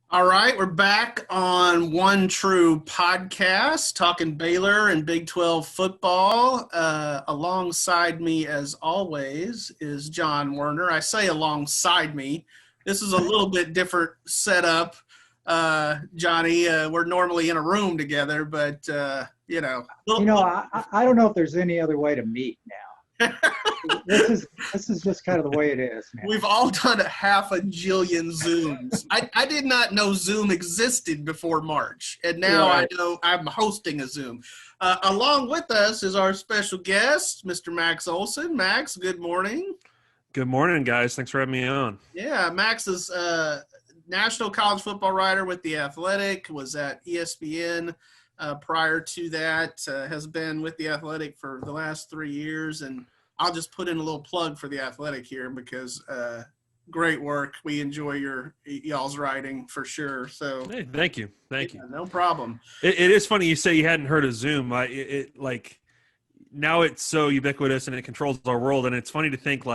All right, we're back on One True Podcast, talking Baylor and Big 12 football. Alongside me, as always, is John Werner. I say alongside me. This is a little bit different setup, Johnny. We're normally in a room together, but, I don't know if there's any other way to meet now. This is just kind of the way it is, man. We've all done a half a jillion Zooms. I did not know Zoom existed before March, and now right. I know I'm hosting a Zoom. Along with us is our special guest, Mr. Max Olson. Max, good morning. Good morning, guys. Thanks for having me on. Yeah, Max is a national college football writer with The Athletic, was at ESPN prior to that, has been with The Athletic for the last 3 years, and I'll just put in a little plug for The Athletic here because great work. We enjoy y'all's writing for sure. So hey, thank you. No problem. It is funny you say you hadn't heard of Zoom. Now it's so ubiquitous and it controls our world, and it's funny to think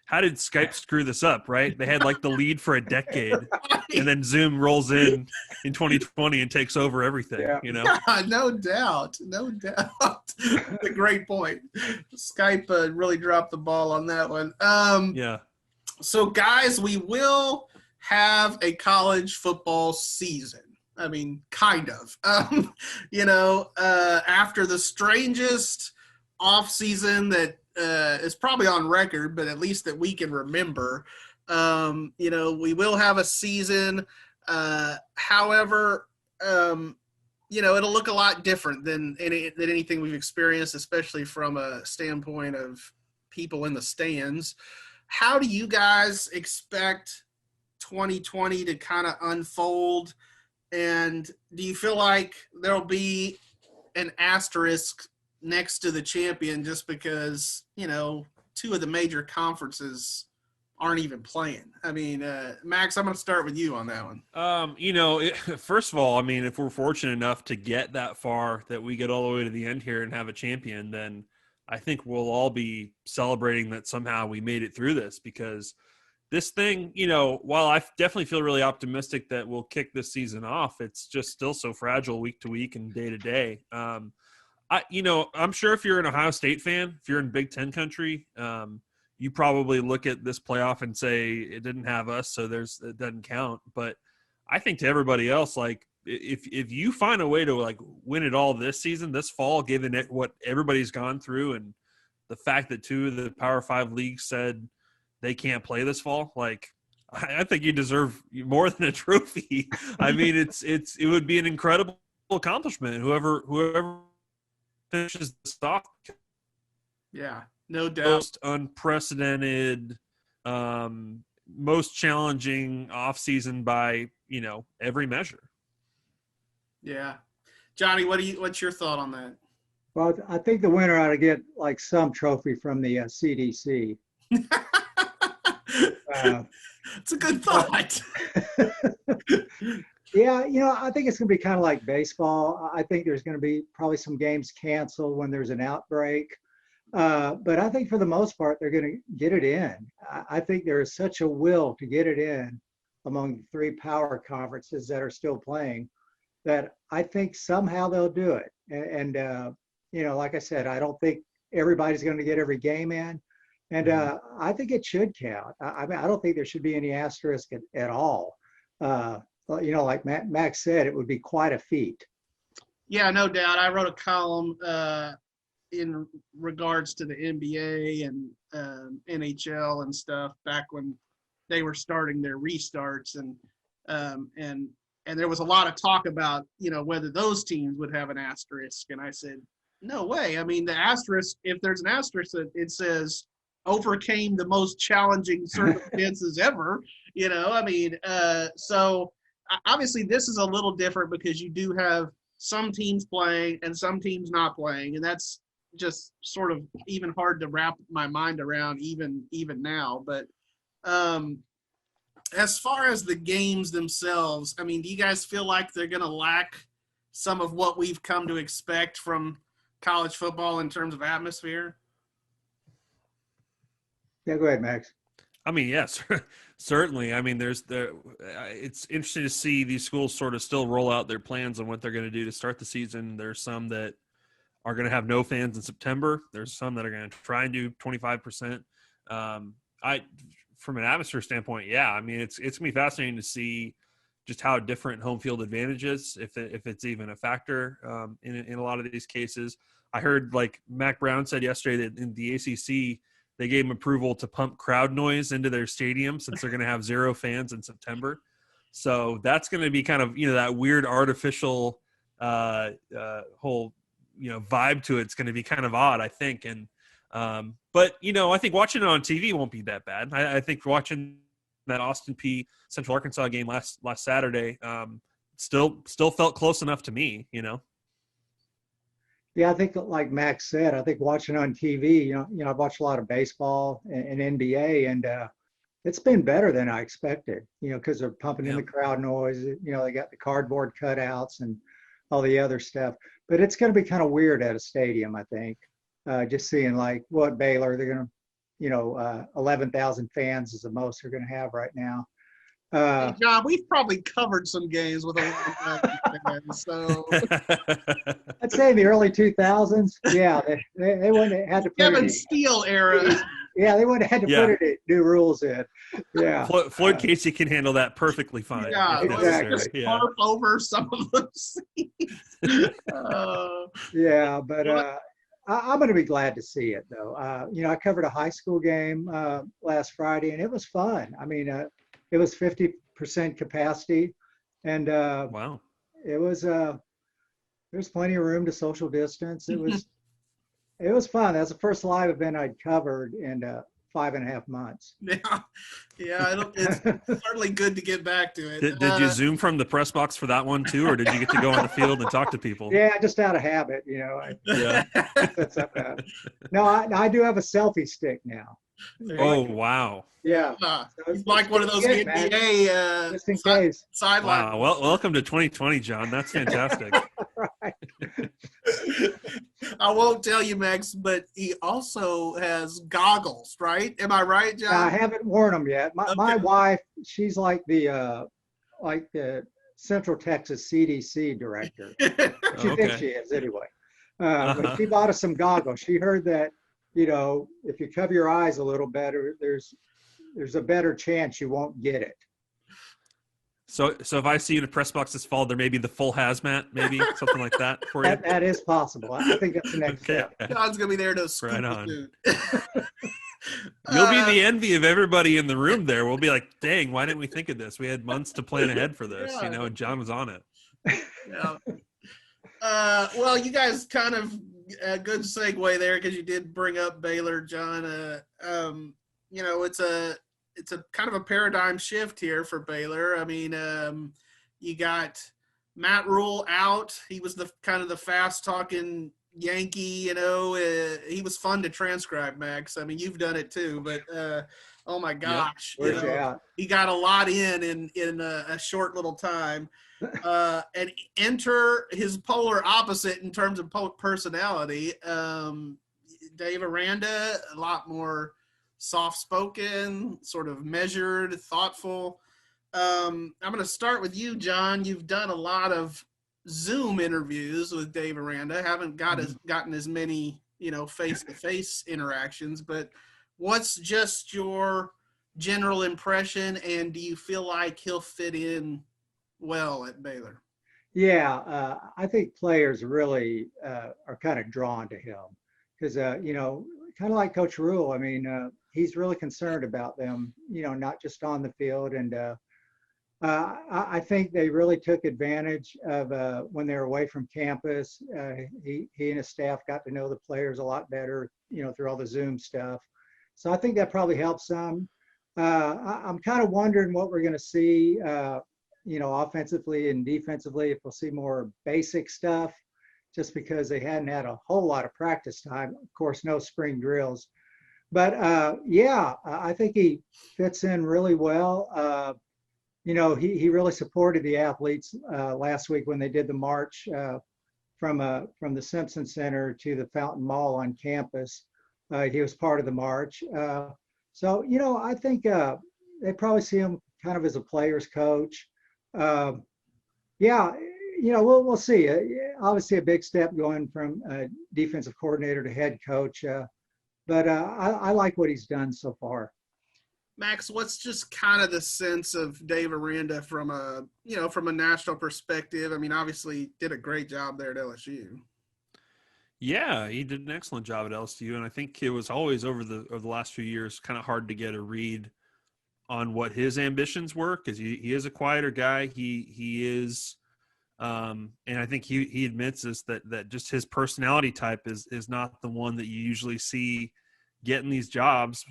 how did Skype screw this up, right? They had the lead for a decade, and then Zoom rolls in 2020 and takes over everything, Yeah, no doubt. A great point. Skype really dropped the ball on that one. Yeah. So, guys, we will have a college football season. I mean, kind of. After the strangest offseason that is probably on record, but at least that we can remember. We will have a season. However, it'll look a lot different than anything we've experienced, especially from a standpoint of people in the stands. How do you guys expect 2020 to kind of unfold? And do you feel like there'll be an asterisk next to the champion just because, two of the major conferences aren't even playing? I mean, Max, I'm going to start with you on that one. First of all, I mean, if we're fortunate enough to get that far, that we get all the way to the end here and have a champion, then I think we'll all be celebrating that somehow we made it through this, because this thing, while I definitely feel really optimistic that we'll kick this season off, it's just still so fragile week to week and day to day. I'm sure if you're an Ohio State fan, if you're in Big Ten country, you probably look at this playoff and say it didn't have us, so it doesn't count. But I think to everybody else, if you find a way to win it all this season, this fall, given it what everybody's gone through and the fact that 2 of the Power 5 leagues said they can't play this fall, I think you deserve more than a trophy. I mean, it would be an incredible accomplishment. Whoever finishes this off. Yeah, no doubt. Most unprecedented, most challenging offseason by, every measure. Yeah. Johnny, what's your thought on that? Well, I think the winner ought to get some trophy from the CDC. It's a good thought. Yeah, I think it's going to be kind of like baseball. I think there's going to be probably some games canceled when there's an outbreak. But I think for the most part, they're going to get it in. I think there is such a will to get it in among the 3 power conferences that are still playing that I think somehow they'll do it. And like I said, I don't think everybody's going to get every game in. And I think it should count. I mean, I don't think there should be any asterisk at all. Like Max said, it would be quite a feat. Yeah, no doubt. I wrote a column in regards to the NBA and NHL and stuff back when they were starting their restarts, and there was a lot of talk about whether those teams would have an asterisk, and I said no way. I mean, the asterisk, if there's an asterisk, it says overcame the most challenging circumstances ever. So obviously this is a little different because you do have some teams playing and some teams not playing, and that's just sort of even hard to wrap my mind around even now. But as far as the games themselves, I mean, do you guys feel like they're going to lack some of what we've come to expect from college football in terms of atmosphere? Yeah, go ahead, Max. I mean, yes, Certainly. I mean, it's interesting to see these schools sort of still roll out their plans on what they're going to do to start the season. There's some that are going to have no fans in September. There's some that are going to try and do 25%. From an atmosphere standpoint, yeah, I mean, it's going to be fascinating to see just how different home field advantage is, if it's even a factor in a lot of these cases. I heard, like Mac Brown said yesterday, that in the ACC, they gave them approval to pump crowd noise into their stadium since they're going to have 0 fans in September. So that's going to be kind of, that weird artificial whole, vibe to it's going to be kind of odd, I think. And, but, I think watching it on TV won't be that bad. I think watching that Austin P Central Arkansas game last Saturday still felt close enough to me, Yeah, I think like Max said, I think watching on TV, I've watched a lot of baseball and NBA, and it's been better than I expected, because they're pumping in the crowd noise. They got the cardboard cutouts and all the other stuff. But it's going to be kind of weird at a stadium, I think, just seeing like what Baylor, they're going to, 11,000 fans is the most they're going to have right now. Hey, John, we've probably covered some games with 11,000 fans, so I'd say in the early 2000s, yeah, they wouldn't have had to put Kevin Steele era. Yeah, they wouldn't have had to put it new rules in. Yeah, Floyd Casey can handle that perfectly fine. Yeah, exactly. Just harp over some of those scenes. Yeah, but I'm going to be glad to see it, though. I covered a high school game last Friday, and it was fun. I mean, it was 50% capacity, and wow, it was there's plenty of room to social distance. It was fun. That's the first live event I'd covered in 5.5 months. Yeah, it's certainly good to get back to it. Did you Zoom from the press box for that one too, or did you get to go on the field and talk to people? Yeah, just out of habit, Yeah. No, I do have a selfie stick now. Oh, wow. Yeah. It's like one of those NBA just in case. Sideline. Wow. Well, welcome to 2020, John. That's fantastic. Right. I won't tell you, Max, but he also has goggles, right? Am I right, John? I haven't worn them yet. My wife, she's like the Central Texas CDC director. She thinks she is anyway. But she bought us some goggles. She heard that, if you cover your eyes a little better, there's a better chance you won't get it. So if I see you in a press box this fall, there may be the full hazmat, maybe something like that for you. That is possible. I think that's the next step. John's gonna be there to scoop right on. the You'll be the envy of everybody in the room there. We'll be like, dang, why didn't we think of this? We had months to plan ahead for this, and John was on it. Yeah. Well, you guys kind of a good segue there because you did bring up Baylor, John. It's a kind of a paradigm shift here for Baylor. I mean, you got Matt Rhule out. He was the kind of the fast talking Yankee, he was fun to transcribe, Max. I mean, you've done it too, but oh my gosh, he got a lot in a short little time. And enter his polar opposite in terms of personality. Dave Aranda, a lot more soft-spoken, sort of measured, thoughtful. I'm going to start with you, John. You've done a lot of Zoom interviews with Dave Aranda. Haven't gotten as many, face-to-face interactions, but what's just your general impression, and do you feel like he'll fit in well at Baylor? Yeah, I think players really are kind of drawn to him because, kind of like Coach Rhule. I mean, he's really concerned about them, not just on the field. And I think they really took advantage of when they were away from campus. He and his staff got to know the players a lot better, through all the Zoom stuff. So I think that probably helps some. I'm kind of wondering what we're going to see, offensively and defensively, if we'll see more basic stuff, just because they hadn't had a whole lot of practice time. Of course, no spring drills. But, I think he fits in really well. He really supported the athletes last week when they did the march from the Simpson Center to the Fountain Mall on campus. He was part of the march. So, I think, they probably see him kind of as a player's coach. Yeah, we'll see. Obviously, a big step going from defensive coordinator to head coach. But I like what he's done so far. Max, what's just kind of the sense of Dave Aranda from a national perspective? I mean, obviously did a great job there at LSU. Yeah, he did an excellent job at LSU, and I think it was always over the last few years kind of hard to get a read on what his ambitions were, because he is a quieter guy. He is, and I think he admits this, that just his personality type is not the one that you usually see getting these jobs,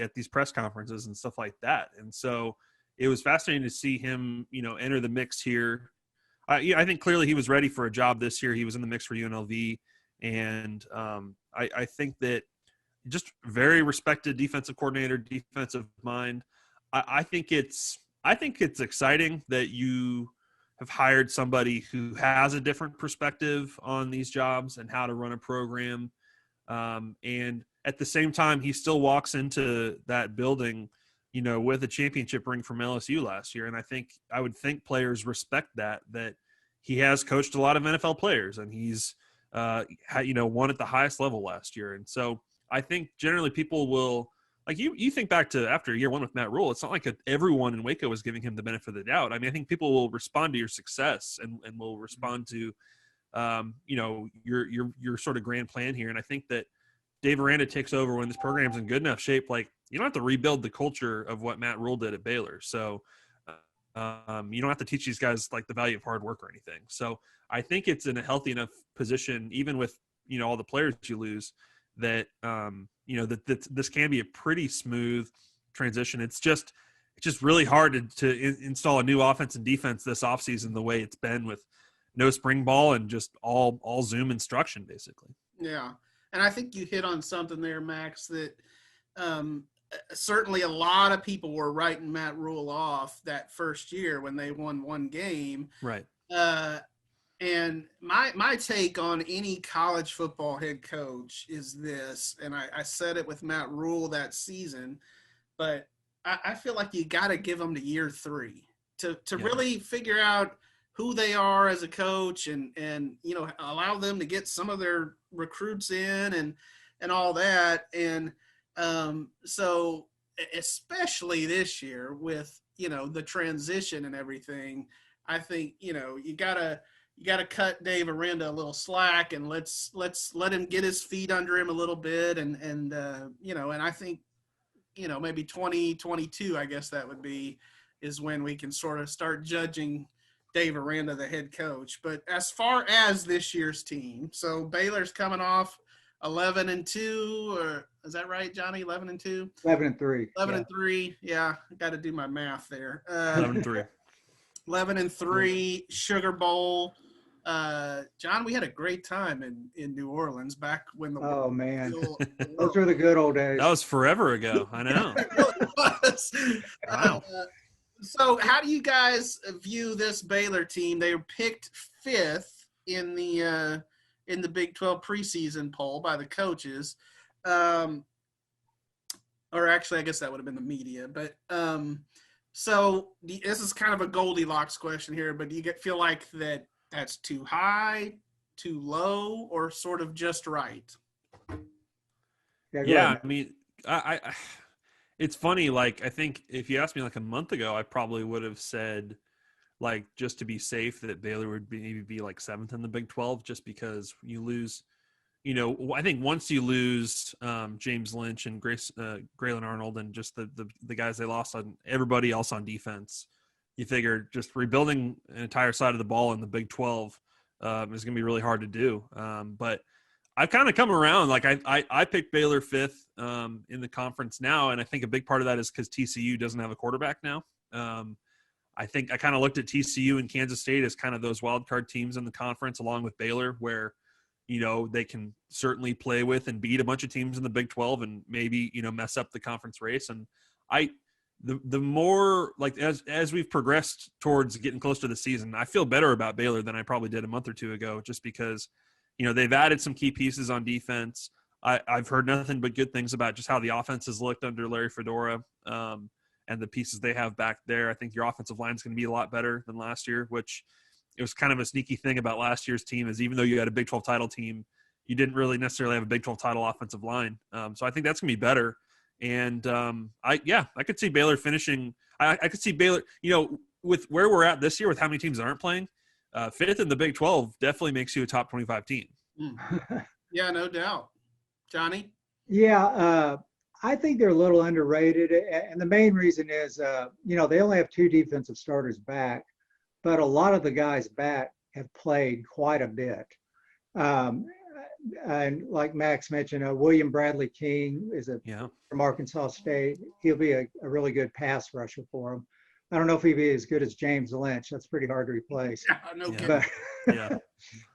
at these press conferences and stuff like that. And so it was fascinating to see him, enter the mix here. I think clearly he was ready for a job this year. He was in the mix for UNLV, and I think that just very respected defensive coordinator, defensive mind. I think it's exciting that you have hired somebody who has a different perspective on these jobs and how to run a program. And at the same time, he still walks into that building, with a championship ring from LSU last year. And I would think players respect that he has coached a lot of NFL players, and he's, won at the highest level last year. And so I think generally people will, like, you think back to after year one with Matt Rhule, it's not like everyone in Waco was giving him the benefit of the doubt. I mean, I think people will respond to your success and will respond to, your sort of grand plan here. And I think that Dave Aranda takes over when this program's in good enough shape. Like, you don't have to rebuild the culture of what Matt Rhule did at Baylor. So you don't have to teach these guys like the value of hard work or anything. So I think it's in a healthy enough position, even with, all the players you lose, that, that this can be a pretty smooth transition. It's just really hard to install a new offense and defense this offseason the way it's been, with no spring ball and just all Zoom instruction, basically. Yeah. And I think you hit on something there, Max, that certainly a lot of people were writing Matt Rhule off that first year when they won one game. Right. And my take on any college football head coach is this, and I said it with Matt Rhule that season, but I feel like you got to give them to year 3 to really figure out who they are as a coach, and allow them to get some of their recruits in and all that. And so especially this year with, the transition and everything, I think, you gotta cut Dave Aranda a little slack, and let's let him get his feet under him a little bit. And I think, maybe 2022, I guess that would be, is when we can sort of start judging Dave Aranda, the head coach. But as far as this year's team, so Baylor's coming off 11-2, or is that right, Johnny? 11-2? 11-3. 11-3. Yeah, I got to do my math there. 11-3. 11-3, Sugar Bowl. John, we had a great time in New Orleans back when the oh man, those were the good old days. That was forever ago. I know. It really was. Wow. So how do you guys view this Baylor team? They were picked 5th in the Big 12 preseason poll by the coaches. Or actually, I guess that would have been the media. But so this is kind of a Goldilocks question here, but do you feel like that's too high, too low, or sort of just right? Yeah, I mean, I it's funny, like, I think if you asked me like a month ago, I probably would have said, like, just to be safe, that Baylor would maybe be like 7th in the Big 12, just because you lose, I think once you lose James Lynch and Graylin Arnold and just the guys they lost on everybody else on defense, you figure just rebuilding an entire side of the ball in the Big 12 is going to be really hard to do. But I've kind of come around. Like, I picked Baylor 5th in the conference now, and I think a big part of that is because TCU doesn't have a quarterback now. I think I kind of looked at TCU and Kansas State as kind of those wild card teams in the conference, along with Baylor, where they can certainly play with and beat a bunch of teams in the Big 12 and maybe mess up the conference race. And the more, like, as we've progressed towards getting close to the season, I feel better about Baylor than I probably did a month or two ago, just because they've added some key pieces on defense. I've heard nothing but good things about just how the offense has looked under Larry Fedora. and the pieces they have back there. I think your offensive line is going to be a lot better than last year, which it was kind of a sneaky thing about last year's team is even though you had a Big 12 title team, you didn't really necessarily have a Big 12 title offensive line. So I think that's going to be better. And I could see Baylor finishing. I could see Baylor, with where we're at this year, with how many teams that aren't playing, fifth in the Big 12 definitely makes you a top 25 team. Yeah, no doubt. Johnny? Yeah, I think they're a little underrated. And the main reason is, they only have 2 defensive starters back, but a lot of the guys back have played quite a bit. And like Max mentioned, William Bradley King is from Arkansas State. He'll be a really good pass rusher for them. I don't know if he'll be as good as James Lynch. That's pretty hard to replace.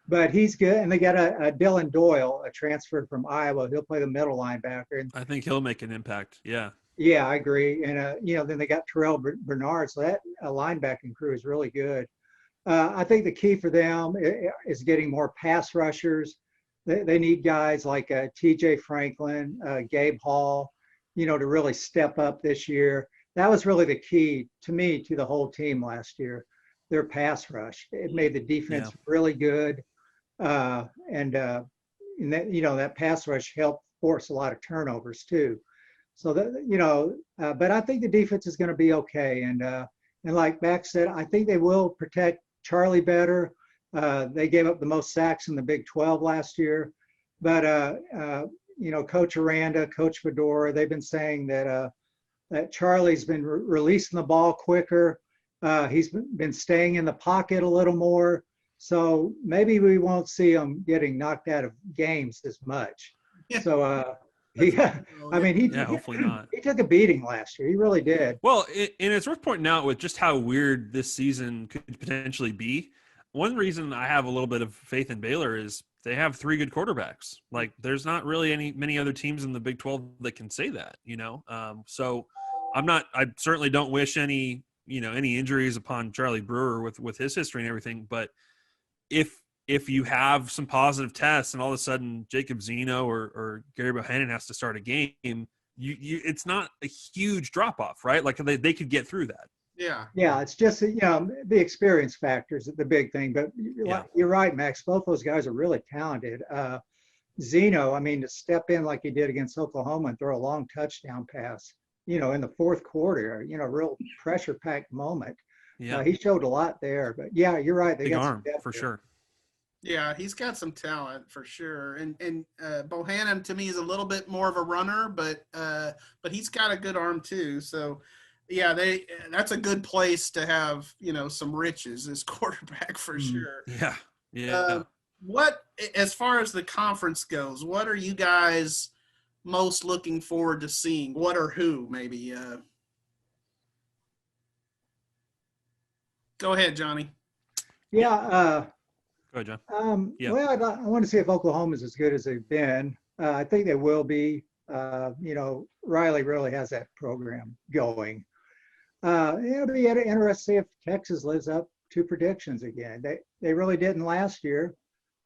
But he's good. And they got a Dylan Doyle, a transfer from Iowa. He'll play the middle linebacker. And I think he'll make an impact. Yeah. Yeah, I agree. And, then they got Terrell Bernard. So that linebacking crew is really good. I think the key for them is getting more pass rushers. They need guys like TJ Franklin, Gabe Hall, to really step up this year. That was really the key to me to the whole team last year, their pass rush. It made the defense really good. And that pass rush helped force a lot of turnovers too. So but I think the defense is going to be okay. And like Max said, I think they will protect Charlie better. They gave up the most sacks in the Big 12 last year, but Coach Aranda, Coach Fedora, they've been saying that Charlie's been releasing the ball quicker. He's been staying in the pocket a little more, so maybe we won't see him getting knocked out of games as much. Yeah. So hopefully not. He took a beating last year. He really did. Well, and it's worth pointing out with just how weird this season could potentially be. One reason I have a little bit of faith in Baylor is they have 3 good quarterbacks. Like there's not really many other teams in the Big 12 that can say that, So I certainly don't wish any injuries upon Charlie-Brewer with his history and everything. But if you have some positive tests and all of a sudden Jacob Zeno or Gary Bohannon has to start a game, it's not a huge drop off, right? Like they could get through that. Yeah, it's just the experience factor is the big thing. But you're right, Max. Both those guys are really talented. Zeno, to step in like he did against Oklahoma and throw a long touchdown pass, in the fourth quarter, real pressure-packed moment. Yeah, he showed a lot there. But yeah, you're right. They big got arm some depth for there. sure. Yeah, he's got some talent for sure. And Bohannon to me is a little bit more of a runner, but he's got a good arm too. So yeah, that's a good place to have, some riches as quarterback for sure. Yeah. Yeah. What, as far as the conference goes, what are you guys most looking forward to seeing? What or who maybe? Go ahead, Johnny. Yeah. Go ahead, John. Well, I want to see if Oklahoma's as good as they've been. I think they will be. Riley really has that program going. It'll be interesting to see if Texas lives up to predictions again. They really didn't last year.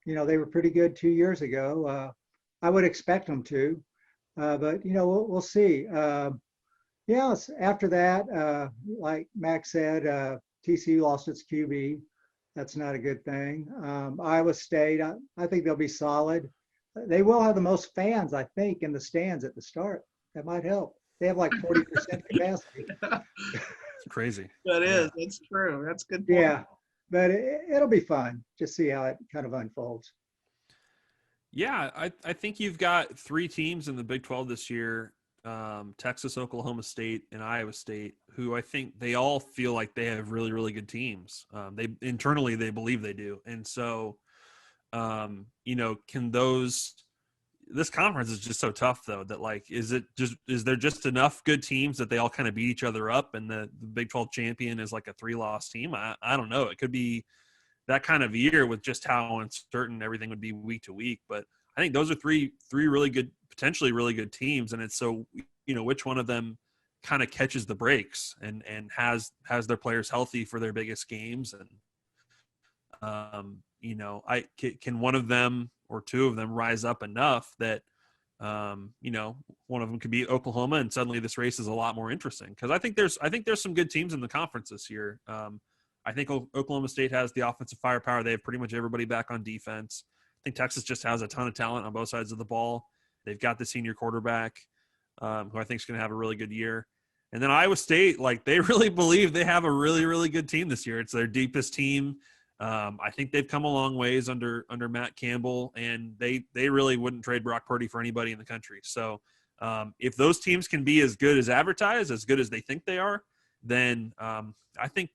They were pretty good 2 years ago. I would expect them to, but we'll see. After that, like Max said, TCU lost its QB. That's not a good thing. Iowa State, I think they'll be solid. They will have the most fans, I think, in the stands at the start. That might help. They have like 40% capacity. It's crazy. That is. That's true. That's a good point. Yeah, but it'll be fun. Just see how it kind of unfolds. Yeah, I think you've got 3 teams in the Big 12 this year, Texas, Oklahoma State, and Iowa State, who I think they all feel like they have really, really good teams. They internally, they believe they do. And so, this conference is just so tough though, that like, is there just enough good teams that they all kind of beat each other up and the Big 12 champion is like a 3-loss team? I don't know. It could be that kind of year with just how uncertain everything would be week to week. But I think those are three really good, potentially really good teams. And it's so, which one of them kind of catches the breaks and has their players healthy for their biggest games. And, can one of them or 2 of them rise up enough that one of them could be Oklahoma, and suddenly this race is a lot more interesting because I think there's some good teams in the conference this year. I think Oklahoma State has the offensive firepower. They have pretty much everybody back on defense. I think Texas just has a ton of talent on both sides of the ball. They've got the senior quarterback, who I think is going to have a really good year. And then Iowa State, they really believe they have a really, really good team this year. It's their deepest team. I think they've come a long ways under Matt Campbell, and they really wouldn't trade Brock Purdy for anybody in the country. So if those teams can be as good as advertised, as good as they think they are, then I think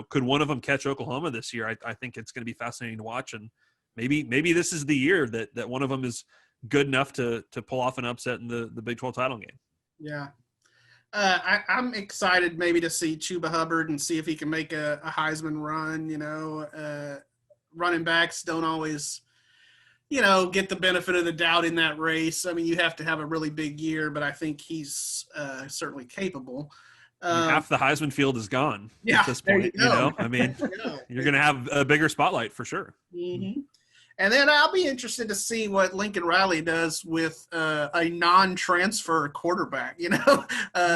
could one of them catch Oklahoma this year? I think it's going to be fascinating to watch, and maybe this is the year that one of them is good enough to pull off an upset in the Big 12 title game. Yeah. I'm excited maybe to see Chuba-Hubbard and see if he can make a Heisman run. Running backs don't always, get the benefit of the doubt in that race. I mean, you have to have a really big year, but I think he's certainly capable. Half the Heisman field is gone at this point. I mean, you're going to have a bigger spotlight for sure. Mm-hmm. And then I'll be interested to see what Lincoln Riley does with a non-transfer quarterback.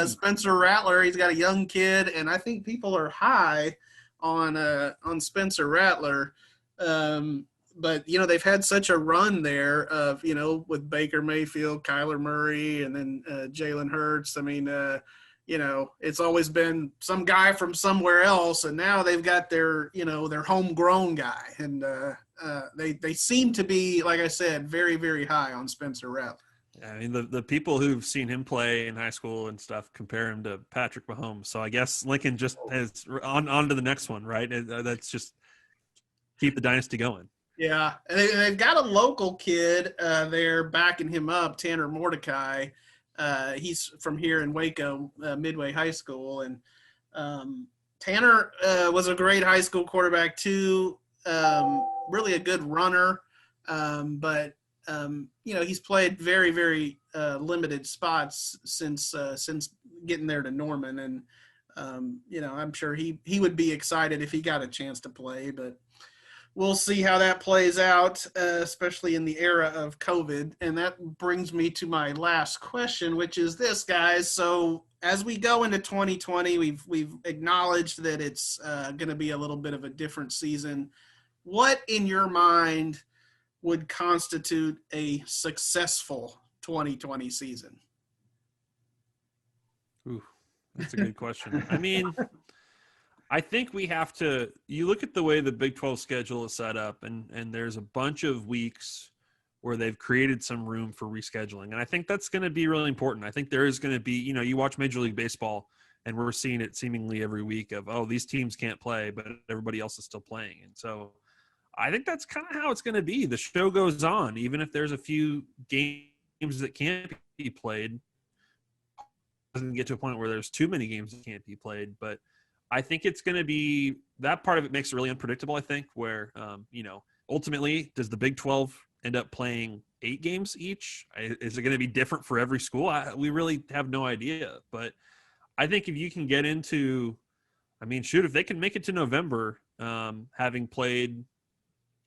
Spencer-Rattler, he's got a young kid, and I think people are high on Spencer-Rattler. But, they've had such a run there of, with Baker Mayfield, Kyler Murray, and then Jalen Hurts. I mean, it's always been some guy from somewhere else, and now they've got their homegrown guy. And they seem to be, like I said, very, very high on Spencer Rattler. Yeah, I mean, the people who've seen him play in high school and stuff compare him to Patrick Mahomes. So I guess Lincoln just has on to the next one, right? That's just keep the dynasty going. Yeah, and they've got a local kid there backing him up, Tanner Mordecai. He's from here in Waco, Midway High School. And Tanner was a great high school quarterback too, really a good runner. But he's played very, very limited spots since getting there to Norman. And, I'm sure he would be excited if he got a chance to play, but we'll see how that plays out, especially in the era of COVID. And that brings me to my last question, which is this, guys. So as we go into 2020, we've acknowledged that it's going to be a little bit of a different season. What, in your mind, would constitute a successful 2020 season? Ooh, that's a good question. I mean, I think we have to – you look at the way the Big 12 schedule is set up, and there's a bunch of weeks where they've created some room for rescheduling. And I think that's going to be really important. I think there is going to be – you watch Major League Baseball, and we're seeing it seemingly every week of, oh, these teams can't play, but everybody else is still playing. And so I think that's kind of how it's going to be. The show goes on, even if there's a few games that can't be played. It doesn't get to a point where there's too many games that can't be played, but – I think it's going to be that part of it makes it really unpredictable. I think where, ultimately does the Big 12 end up playing 8 games each? Is it going to be different for every school? We really have no idea, but I think if you can get into, if they can make it to November, having played,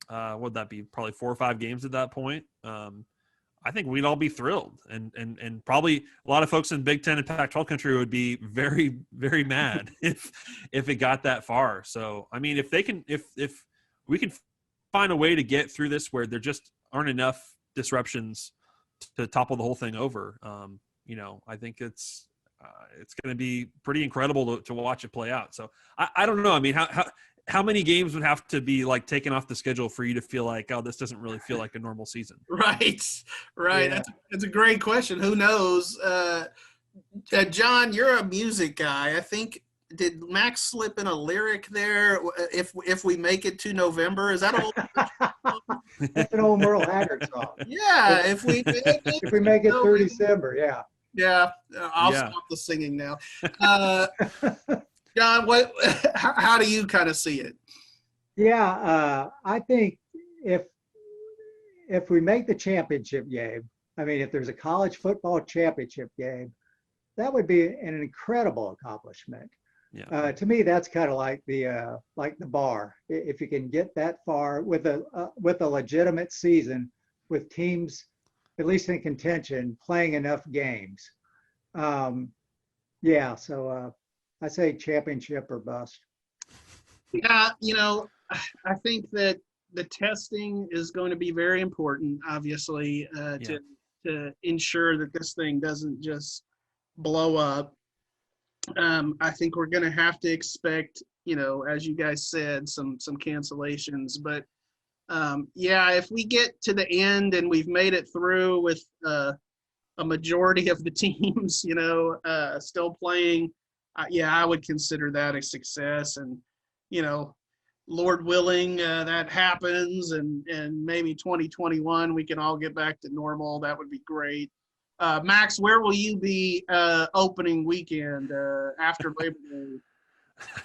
what would that be? Probably 4 or 5 games at that point. I think we'd all be thrilled, and probably a lot of folks in Big Ten and Pac-12 country would be very, very mad if it got that far. So, if we can find a way to get through this where there just aren't enough disruptions to topple the whole thing over, I think it's going to be pretty incredible to watch it play out. So I don't know. How many games would have to be taken off the schedule for you to feel like, oh, this doesn't really feel like a normal season? Right. Yeah. That's a great question. Who knows? John, you're a music guy. I think, did Max slip in a lyric there? If we make it to November, is that old? That's an old Merle Haggard song. Yeah. If we make it through December, yeah. Yeah. I'll stop the singing now. John, how do you kind of see it? Yeah, I think if we make the championship game, if there's a college football championship game, that would be an incredible accomplishment. Yeah. To me, that's kind of like the bar. If you can get that far with a legitimate season, with teams at least in contention, playing enough games. Yeah, so I say championship or bust. Yeah, I think that the testing is going to be very important, obviously, to ensure that this thing doesn't just blow up. I think we're going to have to expect, as you guys said, some cancellations. But if we get to the end and we've made it through with a majority of the teams, still playing, I would consider that a success. And, Lord willing, that happens, and maybe 2021 we can all get back to normal. That would be great. Max, where will you be opening weekend after Labor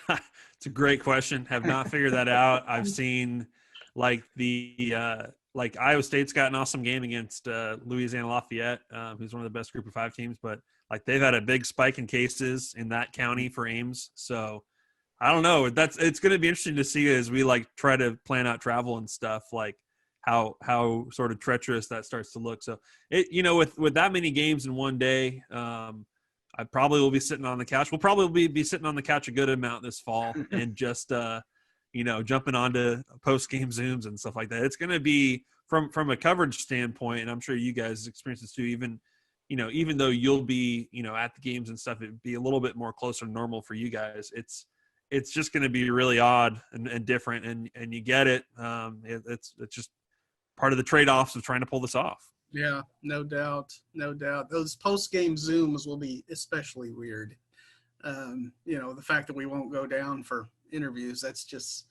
Day? It's a great question. Have not figured that out. I've seen like Iowa State's got an awesome game against Louisiana Lafayette, who's one of the best Group of 5 teams, but like they've had a big spike in cases in that county for Ames. So I don't know. It's going to be interesting to see as we like try to plan out travel and stuff, like how sort of treacherous that starts to look. So with that many games in one day, I probably will be sitting on the couch. We'll probably be sitting on the couch a good amount this fall and just jumping onto post-game Zooms and stuff like that. It's going to be from a coverage standpoint, and I'm sure you guys experience this too, even though you'll be, at the games and stuff, it'd be a little bit more closer to normal for you guys. It's just going to be really odd and different, and you get it. It's just part of the trade-offs of trying to pull this off. Yeah, no doubt. Those post-game Zooms will be especially weird. The fact that we won't go down for interviews, that's just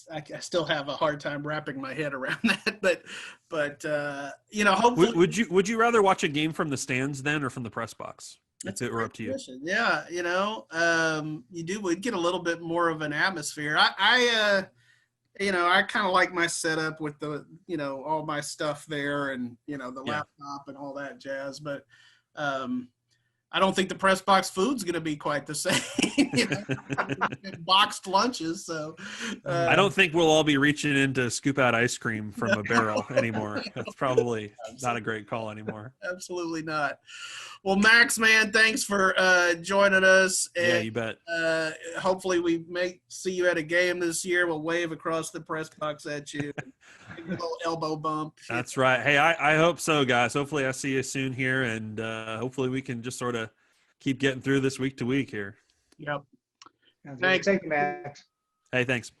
I still have a hard time wrapping my head around that. But hopefully, would you rather watch a game from the stands then or from the press box? That's it were up to you. Yeah, we'd get a little bit more of an atmosphere. I kind of like my setup with the, all my stuff there and, the laptop and all that jazz. But I don't think the press box food's going to be quite the same. Boxed lunches. So I don't think we'll all be reaching in to scoop out ice cream from a barrel anymore. That's probably not a great call anymore. Absolutely not. Well, Max, man, thanks for joining us. And, yeah, you bet. Hopefully we may see you at a game this year. We'll wave across the press box at you. A little elbow bump. That's right. Hey, I hope so, guys. Hopefully I see you soon here, and hopefully we can just sort of keep getting through this week to week here. Yep. Thanks. Thank you, Max. Hey, thanks.